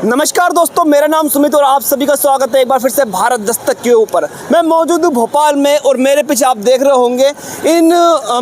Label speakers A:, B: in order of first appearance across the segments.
A: नमस्कार दोस्तों, मेरा नाम सुमित और आप सभी का स्वागत है एक बार फिर से भारत दस्तक के ऊपर। मैं मौजूद हूँ भोपाल में और मेरे पीछे आप देख रहे होंगे इन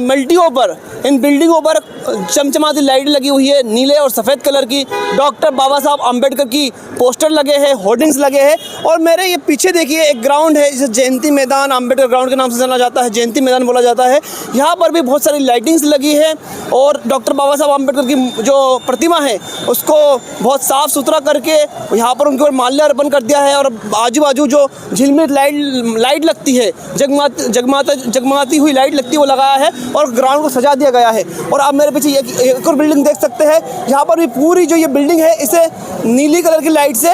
A: मल्टियों पर, इन बिल्डिंगों पर चमचमाती लाइट लगी हुई है नीले और सफ़ेद कलर की। डॉक्टर बाबा साहब अम्बेडकर की पोस्टर लगे हैं, होर्डिंग्स लगे हैं और मेरे ये पीछे देखिए एक ग्राउंड है जिसे जयंती मैदान, अम्बेडकर ग्राउंड के नाम से जाना जाता है, जयंती मैदान बोला जाता है। यहाँ पर भी बहुत सारी लाइटिंग्स लगी है और डॉक्टर बाबा साहब अम्बेडकर की जो प्रतिमा है उसको बहुत साफ़ सुथरा करके यहाँ पर उनके ऊपर माल्यार्पण कर दिया है और आजू बाजू जो झिलमिल लाइट लगती है, जगमगाती हुई लाइट लगती है वो लगाया है और ग्राउंड को सजा दिया गया है। और आप मेरे पीछे एक और बिल्डिंग देख सकते हैं, यहाँ पर भी पूरी जो ये बिल्डिंग है इसे नीली कलर की लाइट से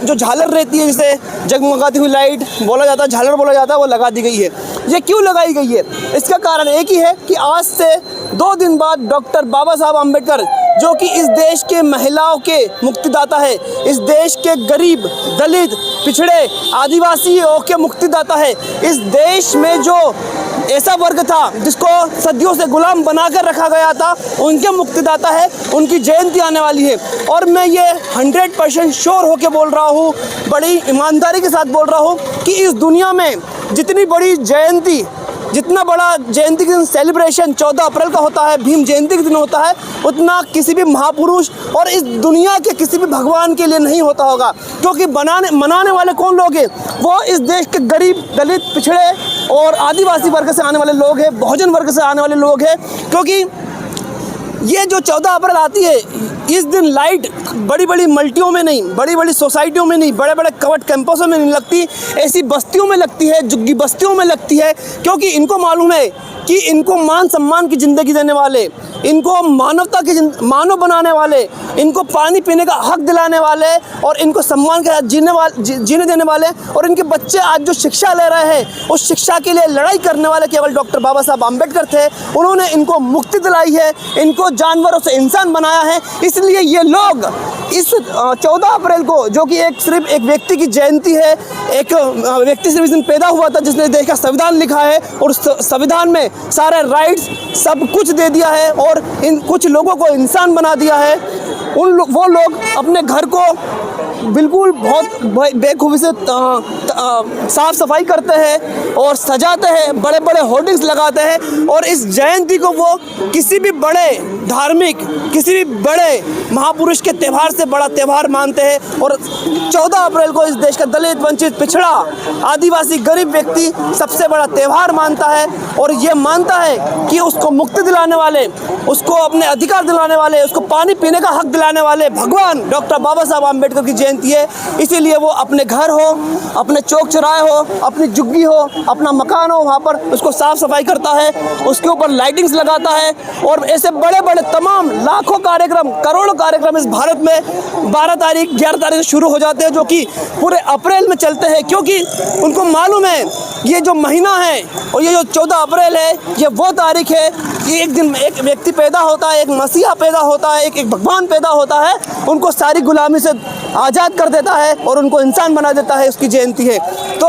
A: जो झालर रहती है, जिसे जगमगाती हुई लाइट बोला जाता है, झालर बोला जाता है, वो लगा दी गई है। ये क्यों लगाई गई है? इसका कारण एक ही है कि आज से 2 दिन बाद डॉक्टर बाबा साहब अम्बेडकर, जो कि इस देश के महिलाओं के मुक्तिदाता है, इस देश के गरीब, दलित, पिछड़े, आदिवासियों के मुक्तिदाता है, इस देश में जो ऐसा वर्ग था जिसको सदियों से गुलाम बनाकर रखा गया था, उनके मुक्तिदाता है, उनकी जयंती आने वाली है। और मैं ये 100% श्योर होकर बोल रहा हूँ, बड़ी ईमानदारी के साथ बोल रहा हूँ कि इस दुनिया में जितनी बड़ी जयंती, जितना बड़ा जयंती के दिन सेलिब्रेशन 14 अप्रैल का होता है, भीम जयंती के दिन होता है, उतना किसी भी महापुरुष और इस दुनिया के किसी भी भगवान के लिए नहीं होता होगा। क्योंकि मनाने वाले कौन लोग हैं? वो इस देश के गरीब, दलित, पिछड़े और आदिवासी वर्ग से आने वाले लोग हैं, बहुजन वर्ग से आने वाले लोग हैं। क्योंकि ये जो 14 अप्रैल आती है, इस दिन लाइट बड़ी बड़ी मल्टियों में नहीं, बड़ी बड़ी सोसाइटियों में नहीं, बड़े बड़े कवर्ड कैंपसों में नहीं लगती, ऐसी बस्तियों में लगती है, झुग्गी बस्तियों में लगती है। क्योंकि इनको मालूम है कि इनको मान सम्मान की ज़िंदगी देने वाले, इनको मानवता की मानव बनाने वाले, इनको पानी पीने का हक दिलाने वाले और इनको सम्मान के साथ जीने देने वाले और इनके बच्चे आज जो शिक्षा ले रहे हैं, उस शिक्षा के लिए लड़ाई करने वाले केवल डॉक्टर बाबा साहब अम्बेडकर थे। उन्होंने इनको मुक्ति दिलाई है, इनको जानवरों से इंसान बनाया है। इसलिए ये लोग इस 14 अप्रैल को, जो कि सिर्फ एक व्यक्ति की जयंती है, एक व्यक्ति सिर्फ इस दिन पैदा हुआ था जिसने देश का संविधान लिखा है और संविधान में सारे राइट्स सब कुछ दे दिया है और इन कुछ लोगों को इंसान बना दिया है। वो लोग अपने घर को बिल्कुल बहुत बेखूबी से साफ सफाई करते हैं और सजाते हैं, बड़े बड़े होर्डिंग्स लगाते हैं और इस जयंती को वो किसी भी बड़े धार्मिक, किसी भी बड़े महापुरुष के त्यौहार से बड़ा त्यौहार मानते हैं। और 14 अप्रैल को इस देश का दलित, वंचित, पिछड़ा, आदिवासी, गरीब व्यक्ति सबसे बड़ा त्यौहार मानता है और ये मानता है कि उसको मुक्ति दिलाने वाले, उसको अपने अधिकार दिलाने वाले, उसको पानी पीने का हक दिलाने वाले भगवान डॉक्टर बाबा साहब अम्बेडकर की जयंती है। इसीलिए वो अपने घर हो, अपने चौक चौराहे हो, अपनी झुग्गी हो, अपना मकान हो, वहाँ पर उसको साफ सफाई करता है, उसके ऊपर लाइटिंग्स लगाता है और ऐसे बड़े बड़े तमाम लाखों कार्यक्रम, करोड़ों कार्यक्रम इस भारत में 12 तारीख 11 तारीख से शुरू हो जाते हैं, जो कि पूरे अप्रैल में चलते हैं। क्योंकि उनको मालूम है ये जो महीना है और ये जो 14 अप्रैल है, ये वो तारीख है कि एक दिन एक व्यक्ति पैदा होता है, एक मसीहा पैदा होता है, एक भगवान पैदा होता है, उनको सारी गुलामी से आज़ाद कर देता है और उनको इंसान बना देता है। उसकी जयंती है। तो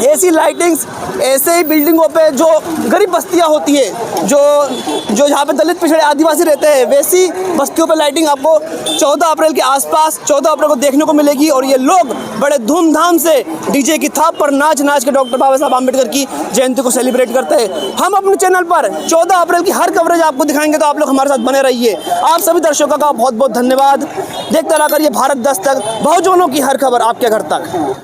A: ऐसी लाइटिंग्स, ऐसे ही बिल्डिंगों पे जो गरीब बस्तियां होती है, जो जहाँ पे दलित, पिछड़े, आदिवासी रहते हैं, वैसी बस्तियों पे लाइटिंग आपको 14 अप्रैल के आसपास 14 अप्रैल को देखने को मिलेगी। और ये लोग बड़े धूमधाम से डीजे की थाप पर नाच नाच के डॉक्टर बाबा साहब अम्बेडकर की जयंती को सेलिब्रेट करते हैं। हम अपने चैनल पर 14 अप्रैल की हर कवरेज आपको दिखाएंगे, तो आप लोग हमारे साथ बने रहिए। आप सभी दर्शकों का बहुत बहुत धन्यवाद। देखते रहा करिए भारत दस्तक, बहुजनों की हर खबर आपके घर तक।